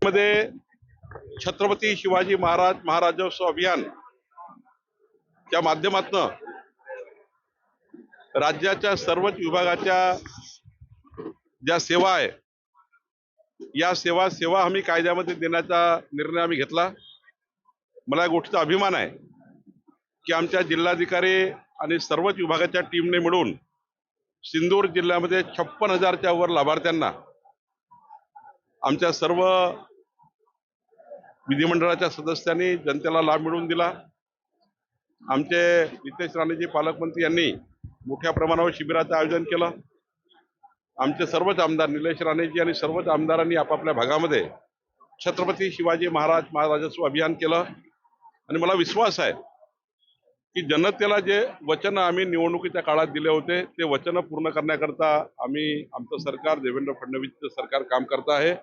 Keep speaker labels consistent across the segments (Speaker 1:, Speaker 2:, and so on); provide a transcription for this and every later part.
Speaker 1: मध्ये छत्रपती शिवाजी महाराज महाराजोत्सव अभियान च्या माध्यमातून राज्याच्या सर्वच विभागाच्या ज्या सेवा आहे या सेवा हमी कायद्यामध्ये देण्याचा निर्णय आम्ही घेतला। मला या गोष्टीचा अभिमान आहे की आमच्या जिल्हाधिकारी आणि सर्वच विभागाच्या टीमने मिळून सिंदूर जिल्ह्यामध्ये 56,000च्या वर लाभार्थ्यांना आमच्या सर्व विधिमंडळाच्या सदस्यांनी जनतेला लाभ मिळवून दिला। आमचे नितेश राणेजी पालकमंत्री यांनी मोठ्या प्रमाणावर शिबिराचं आयोजन केलं। आमचे सर्वच आमदार निलेश राणेजी आणि सर्वच आमदारांनी आपापल्या भागामध्ये छत्रपती शिवाजी महाराज महाराजोत्सव अभियान केलं आणि मला विश्वास आहे की जनतेला जे वचन आम्ही निवडणुकीच्या काळात दिले होते ते वचन पूर्ण करण्याकरता आमचं सरकार देवेंद्र फडणवीसचं सरकार काम करत आहे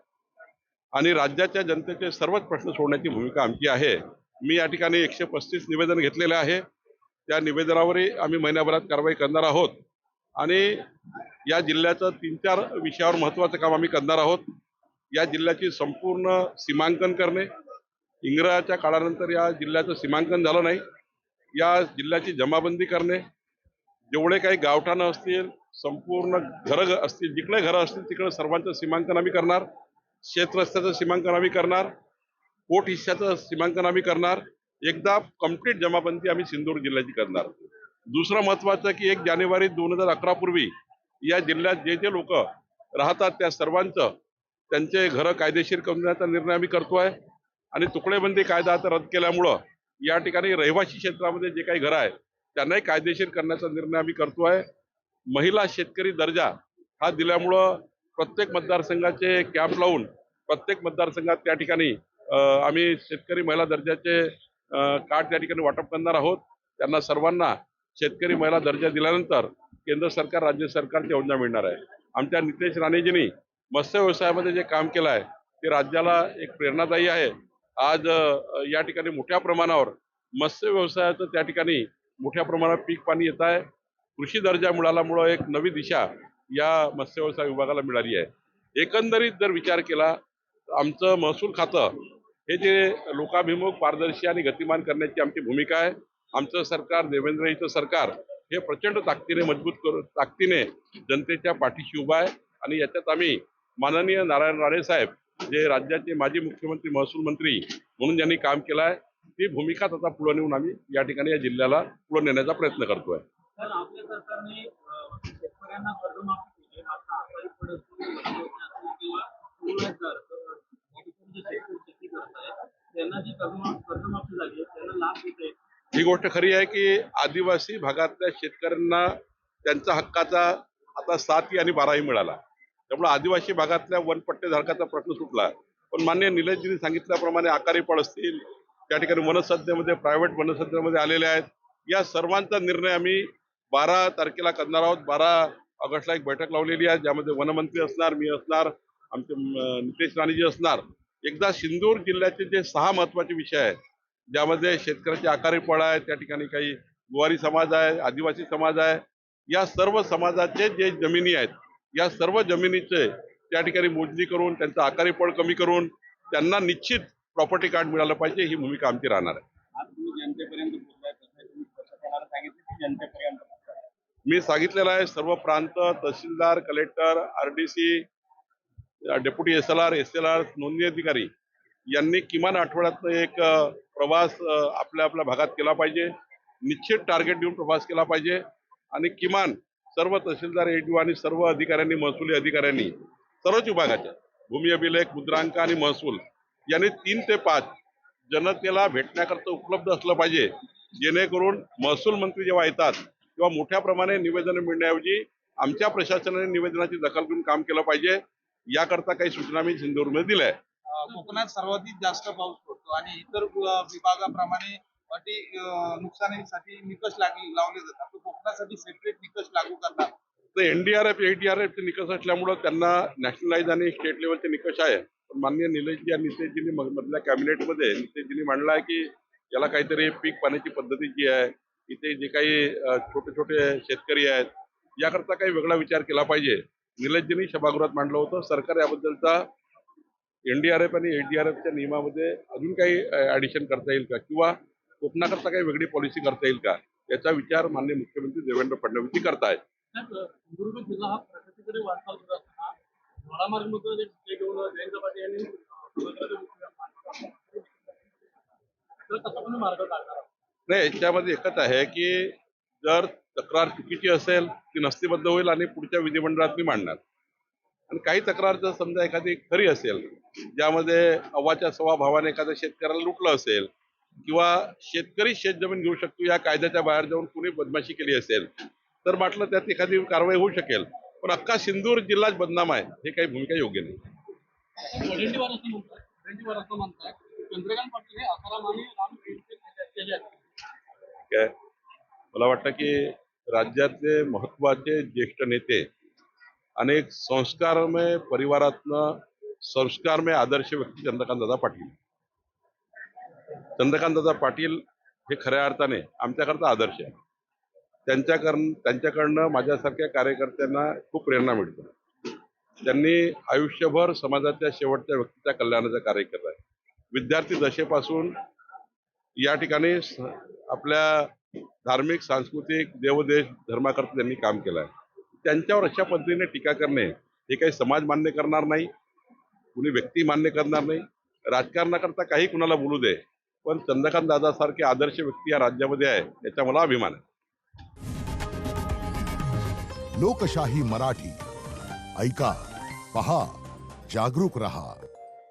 Speaker 1: आणि राज्याच्या जनतेचे सर्वच प्रश्न सोडण्याची भूमिका आमची आहे। मी या ठिकाणी 135 निवेदन घेतलेले आहे। त्या निवेदनावरही आम्ही महिन्याभरात कारवाई करणार आहोत आणि या जिल्ह्याचं 3-4 विषयावर महत्त्वाचं काम आम्ही करणार आहोत। या जिल्ह्याची संपूर्ण सीमांकन करणे, इंग्रजाच्या काळानंतर या जिल्ह्याचं सीमांकन झालं नाही, या जिल्ह्याची जमाबंदी करणे, जेवढे काही गावठाणं असतील, संपूर्ण घरं असतील, जिकडे घरं असतील तिकडे सर्वांचं सीमांकन आम्ही करणार, शेतरस्त्याचं सीमांकन आम्ही करणार, पोट हिस्साचं सीमांकन आम्ही करणार, एकदा कंप्लीट जमाबंदी आम्ही सिंदूर जिल्ह्याची करणार। दुसरं महत्वाचं की 1 जानेवारी 2011 पूर्वी या जिल्ह्यात जे लोक राहतात त्या सर्वांचं त्यांचे घरं कायदेशीर करून देण्याचा निर्णय आम्ही करतोय आणि तुकडेबंदी कायदा आता रद्द केल्यामुळं या ठिकाणी रहिवासी क्षेत्रामध्ये जे काही घरं आहेत त्यांनाही कायदेशीर करण्याचा निर्णय आम्ही करतोय। महिला शेतकरी दर्जा हा दिल्यामुळं प्रत्येक मतदारसंघाचे कॅम्प लावून प्रत्येक मतदारसंघात त्या ठिकाणी आम्ही शेतकरी महिला दर्जाचे कार्ड त्या ठिकाणी वाटप करणार आहोत। त्यांना सर्वांना शेतकरी महिला दर्जा दिल्यानंतर केंद्र सरकार राज्य सरकारची योजना मिळणार आहे। आमच्या नितेश राणेजींनी मत्स्य व्यवसायामध्ये जे काम केलं आहे ते राज्याला एक प्रेरणादायी आहे। आज या ठिकाणी मोठ्या प्रमाणावर मत्स्य व्यवसायाचं त्या ठिकाणी मोठ्या प्रमाणात पीक पाणी येत आहे। कृषी दर्जा मिळाल्यामुळं एक नवी दिशा या मत्स्य व्यवसाय विभागाला मिळाली आहे। एकंदरीत जर विचार केला तर आमचं महसूल खातं हे जे लोकाभिमुख, पारदर्शी आणि गतिमान करण्याची आमची भूमिका आहे। आमचं सरकार देवेंद्रजीचं सरकार हे प्रचंड ताकदीने मजबूत करून ताकदीने जनतेच्या पाठीशी उभा आहे आणि याच्यात आम्ही माननीय नारायण राणे साहेब जे राज्याचे माजी मुख्यमंत्री महसूल मंत्री म्हणून ज्यांनी काम केलं आहे ती भूमिका आता पुढे नेऊन आम्ही या ठिकाणी या जिल्ह्याला पुढे नेण्याचा प्रयत्न करतोय।
Speaker 2: आपल्या सरकारने शेतकऱ्यांना कर्जमाफी केली, आता आजारी पडत किंवा शेती करतायत त्यांना जी कर्जमाफी झाली त्यांना लाभ देत आहे।
Speaker 1: ही गोष्ट खरी आहे की आदिवासी भागातल्या शेतकऱ्यांना त्यांचा हक्काचा आता 7 आणि 12 मिळाला, त्यामुळे आदिवासी भागातल्या वनपट्टेधारकाचा प्रश्न सुटला। पण माननीय निलेशजींनी सांगितल्याप्रमाणे आकारी पळ असतील, त्या ठिकाणी वनसंस्थेमध्ये प्रायव्हेट वनसंस्थेमध्ये आलेले आहेत, या सर्वांचा निर्णय आम्ही 12 तारखेला करणार आहोत। 12 ऑगस्टला एक बैठक लावलेली आहे ज्यामध्ये वनमंत्री असणार, मी असणार, आमचे नितेश राणेजी असणार। एकदा सिंदूर जिल्ह्याचे जे 6 महत्वाचे विषय आहेत ज्यामध्ये शेतकऱ्याची आकारी पळ आहे, त्या ठिकाणी काही गुवारी समाज आहे, आदिवासी समाज आहे, या सर्व समाजाचे जे जमिनी आहेत या सर्व जमिनीचे त्या ठिकाणी मोजणी करून त्यांचा आकारी पळ कमी करून त्यांना निश्चित प्रॉपर्टी कार्ड मिळालं पाहिजे, ही भूमिका आमची राहणार आहे।
Speaker 2: आज तुम्ही जनतेपर्यंत पोहोचलाय, तुम्ही प्रशासनाला सांगितलं की जनतेपर्यंत
Speaker 1: मी सांगितलेलं आहे सर्व प्रांत tehsildar, collector, RDC, deputy SLR, SLR, नोंदणी अधिकारी यांनी किमान आठवड्यातनं एक प्रवास आपल्या भागात केला पाहिजे, निश्चित टार्गेट देऊन प्रवास केला पाहिजे आणि किमान सर्व तहसीलदार, ADO आणि सर्व अधिकाऱ्यांनी, महसुली अधिकाऱ्यांनी सर्वच विभागाच्या भूमी अभिलेख, मुद्रांक आणि महसूल यांनी 3 ते 5 जनतेला भेटण्याकरता उपलब्ध असलं पाहिजे, जेणेकरून महसूल मंत्री जेव्हा येतात तेव्हा मोठ्या प्रमाणे निवेदन मिळण्याऐवजी आमच्या प्रशासनाने निवेदनाची दखल घेऊन काम केलं पाहिजे। याकरता काही सूचना मी सिंधुदुर्गमध्ये दिल्या आहेत।
Speaker 3: कोकणात सर्वाधिक जास्त पाऊस पडतो आणि इतर विभागाप्रमाणे अटी नुकसानीसाठी निकष लावले जातात, तो कोकणासाठी सेपरेट निकष लागू करणार।
Speaker 1: तर NDRF, ADRF चे निकष असल्यामुळे त्यांना नॅशनलाइज आणि स्टेट लेवलचे निकष आहे। पण माननीय निलेशजी आणि नितेशजींनी मधल्या कॅबिनेटमध्ये नितेशजींनी मांडला आहे की याला काहीतरी पीक पाण्याची पद्धती जी आहे, इथे जे काही छोटे छोटे शेतकरी आहेत याकरता काही वेगळा विचार केला पाहिजे। निलेशजींनी सभागृहात मांडलं होतं। सरकार याबद्दलचा NDRF आणि SDRFच्या नियमामध्ये अजून काही ऍडिशन करता येईल का, किंवा कोकणाकरता काही वेगळी पॉलिसी करता येईल का, याचा विचार माननीय मुख्यमंत्री देवेंद्र फडणवीस करतायत.
Speaker 2: सिंधुदुर्ग जिल्हा हा प्रगतीकडे वाटचाल करत असताना धोडामार्गमधून जे घेऊन जयंत पाटील यांनी तर तसा पण मार्ग काढणार आहोत.
Speaker 1: नाही, याच्यामध्ये एकच आहे की जर तक्रार चुकीची असेल ती नस्तीबद्ध होईल आणि पुढच्या विधिमंडळात मी मांडणार. आणि काही तक्रार जर समजा एखादी खरी असेल, ज्यामध्ये अव्वाच्या सव्वा भावाने एखाद्या शेतकऱ्याला लुटलं असेल, किंवा शेतकरी शेतजमीन घेऊ शकतो या कायद्याच्या बाहेर जाऊन कुणी बदमाशी केली असेल, तर म्हटलं त्यात एखादी कारवाई होऊ शकेल. पण अख्खा सिंधूर जिल्हाच बदनाम आहे, हे काही भूमिका योग्य नाही.
Speaker 2: वडंडीवर असं म्हणताय चंद्रकांत पाटील हे आसाराम आणि राम केले आहेत.
Speaker 1: काय मला वाटतं की राज्यातले महत्वाचे ज्येष्ठ नेते, अनेक संस्कारमय परिवारातनं संस्कारमय आदर्श व्यक्ती चंद्रकांतदादा पाटील. चंद्रकांतदादा पाटील हे खऱ्या अर्थाने आमच्याकरता आदर्श आहे. त्यांच्याकडनं माझ्यासारख्या कार्यकर्त्यांना खूप प्रेरणा मिळते. त्यांनी आयुष्यभर समाजाच्या शेवटच्या व्यक्तीच्या कल्याणाचं कार्य केलं आहे. विद्यार्थी दशेपासून या ठिकाणी आपल्या धार्मिक, सांस्कृतिक, देवदेश धर्माकरता त्यांनी काम केलं आहे. त्यांच्यावर अशा पद्धतीने टीका करणे हे काही समाज मान्य करणार नाही, कुणी व्यक्ती मान्य करणार नाही. राजकारणाकरता काही कुणाला बोलू दे, पण चंद्रकांत दादासारखे आदर्श व्यक्ती या राज्यामध्ये आहे, याचा मला अभिमान आहे.
Speaker 4: लोकशाही मराठी ऐका, पहा, जागरूक रहा.